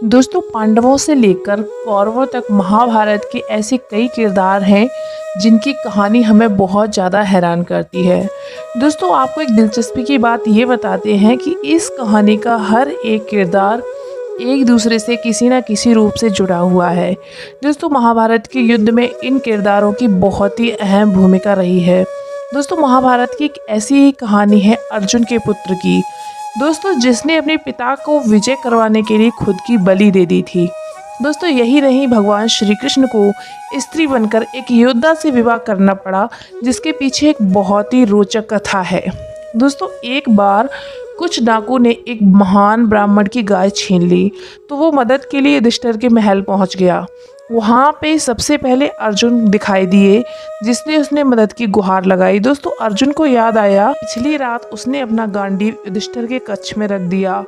दोस्तों पांडवों से लेकर कौरवों तक महाभारत के ऐसे कई किरदार हैं जिनकी कहानी हमें बहुत ज़्यादा हैरान करती है। दोस्तों आपको एक दिलचस्पी की बात ये बताते हैं कि इस कहानी का हर एक किरदार एक दूसरे से किसी न किसी रूप से जुड़ा हुआ है। दोस्तों महाभारत के युद्ध में इन किरदारों की बहुत ही अहम भूमिका रही है। दोस्तों महाभारत की एक ऐसी ही कहानी है अर्जुन के पुत्र की, दोस्तों जिसने अपने पिता को विजय करवाने के लिए खुद की बलि दे दी थी। दोस्तों यही नहीं, भगवान श्री कृष्ण को स्त्री बनकर एक योद्धा से विवाह करना पड़ा, जिसके पीछे एक बहुत ही रोचक कथा है। दोस्तों एक बार कुछ डाकू ने एक महान ब्राह्मण की गाय छीन ली, तो वो मदद के लिए युधिष्ठिर के महल पहुंच गया। वहाँ पे सबसे पहले अर्जुन दिखाई दिए, जिसने उसने मदद की गुहार लगाई। दोस्तों अर्जुन को याद आया पिछली रात उसने अपना गांडीव युधिष्ठिर के कक्ष में रख दिया।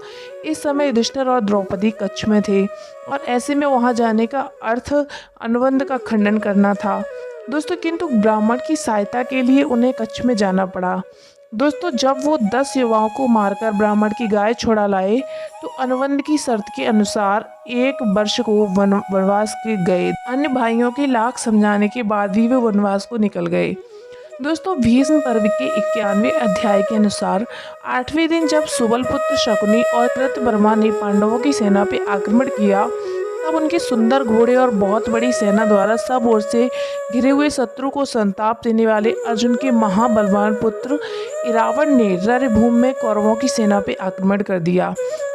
इस समय युधिष्ठिर और द्रौपदी कक्ष में थे और ऐसे में वहाँ जाने का अर्थ अनुबंध का खंडन करना था। दोस्तों किंतु ब्राह्मण की सहायता के लिए उन्हें कक्ष में जाना पड़ा। दोस्तों जब वो 10 युवाओं को मारकर ब्राह्मण की गाय छुड़ा लाए, तो अनुबंध की शर्त के अनुसार 1 वर्ष को वनवास के गए। अन्य भाइयों के लाख समझाने के बाद भी वे वनवास को निकल गए। दोस्तों भीष्म पर्व के 91वें अध्याय के अनुसार 8वें दिन जब सुबलपुत्र शकुनी और कृतवर्मा ने पांडवों की सेना पे आक्रमण किया, तब उनके सुंदर घोड़े और बहुत बड़ी सेना द्वारा सब ओर से घिरे हुए शत्रु को संताप देने वाले अर्जुन के महाबलवान पुत्र इरावण ने रणभूमि में कौरवों की सेना पे आक्रमण कर दिया।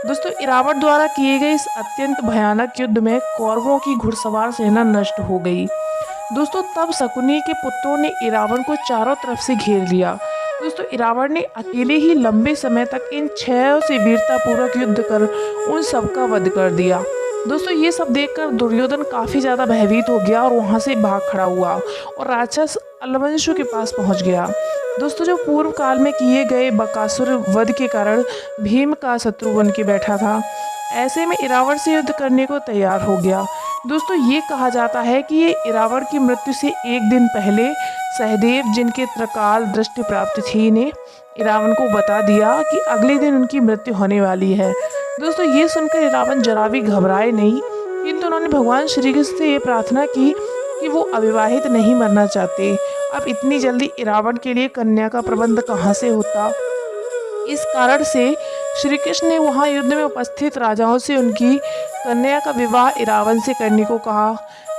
दोस्तों इरावण द्वारा किए गए इस अत्यंत भयानक युद्ध में कौरवों की घुड़सवार सेना नष्ट हो गई। दोस्तों तब शकुनी के पुत्रों ने इरावण को चारों तरफ से घेर लिया। दोस्तों इरावण ने अकेले ही लंबे समय तक इन 6 से वीरतापूर्वक युद्ध कर उन सबका वध कर दिया। दोस्तों ये सब देखकर दुर्योधन काफ़ी ज़्यादा भयभीत हो गया और वहाँ से भाग खड़ा हुआ और राक्षस अलवंशु के पास पहुँच गया। दोस्तों जो पूर्व काल में किए गए बकासुर वध के कारण भीम का शत्रु बन के बैठा था, ऐसे में इरावण से युद्ध करने को तैयार हो गया। दोस्तों ये कहा जाता है कि ये इरावण की मृत्यु से एक दिन पहले सहदेव, जिनके त्रिकाल दृष्टि प्राप्त थी, ने इरावण को बता दिया कि अगले दिन उनकी मृत्यु होने वाली है। दोस्तों ये सुनकर इरावण जरा भी घबराए नहीं, किंतु उन्होंने भगवान श्री कृष्ण से ये प्रार्थना की कि वो अविवाहित नहीं मरना चाहते। अब इतनी जल्दी इरावण के लिए कन्या का प्रबंध कहाँ से होता। इस कारण से श्री कृष्ण ने वहाँ युद्ध में उपस्थित राजाओं से उनकी कन्या का विवाह इरावण से करने को कहा।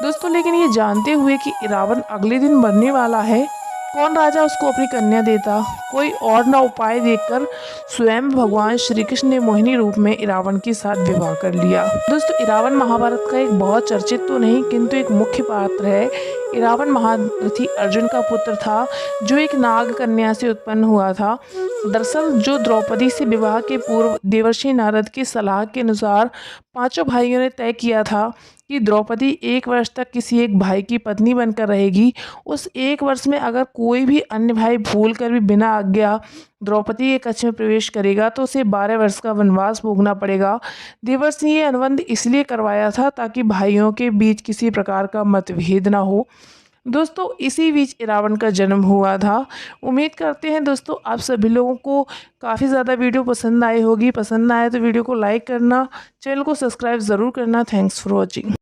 दोस्तों लेकिन ये जानते हुए कि इरावण अगले दिन मरने वाला है, कौन राजा उसको अपनी कन्या देता। कोई और ना उपाय देखकर स्वयं भगवान श्री कृष्ण ने मोहिनी रूप में इरावण के साथ विवाह कर लिया। दोस्तों इरावण महाभारत का एक बहुत चर्चित तो नहीं किंतु एक मुख्य पात्र है। इरावण महारथी अर्जुन का पुत्र था, जो एक नाग कन्या से उत्पन्न हुआ था। दरअसल जो द्रौपदी से विवाह के पूर्व देवर्षि नारद की सलाह के अनुसार 5 भाइयों ने तय किया था कि द्रौपदी 1 वर्ष तक किसी एक भाई की पत्नी बनकर रहेगी। उस 1 वर्ष में अगर कोई भी अन्य भाई भूल कर भी बिना आज्ञा द्रौपदी के कक्ष में प्रवेश करेगा तो उसे 12 वर्ष का वनवास भोगना पड़ेगा। देवर्षि ने ये अनुबंध इसलिए करवाया था ताकि भाइयों के बीच किसी प्रकार का मतभेद ना हो। दोस्तों इसी बीच इरावण का जन्म हुआ था। उम्मीद करते हैं दोस्तों आप सभी लोगों को काफ़ी ज़्यादा वीडियो पसंद आई होगी। पसंद आए तो वीडियो को लाइक करना, चैनल को सब्सक्राइब ज़रूर करना। Thanks for watching.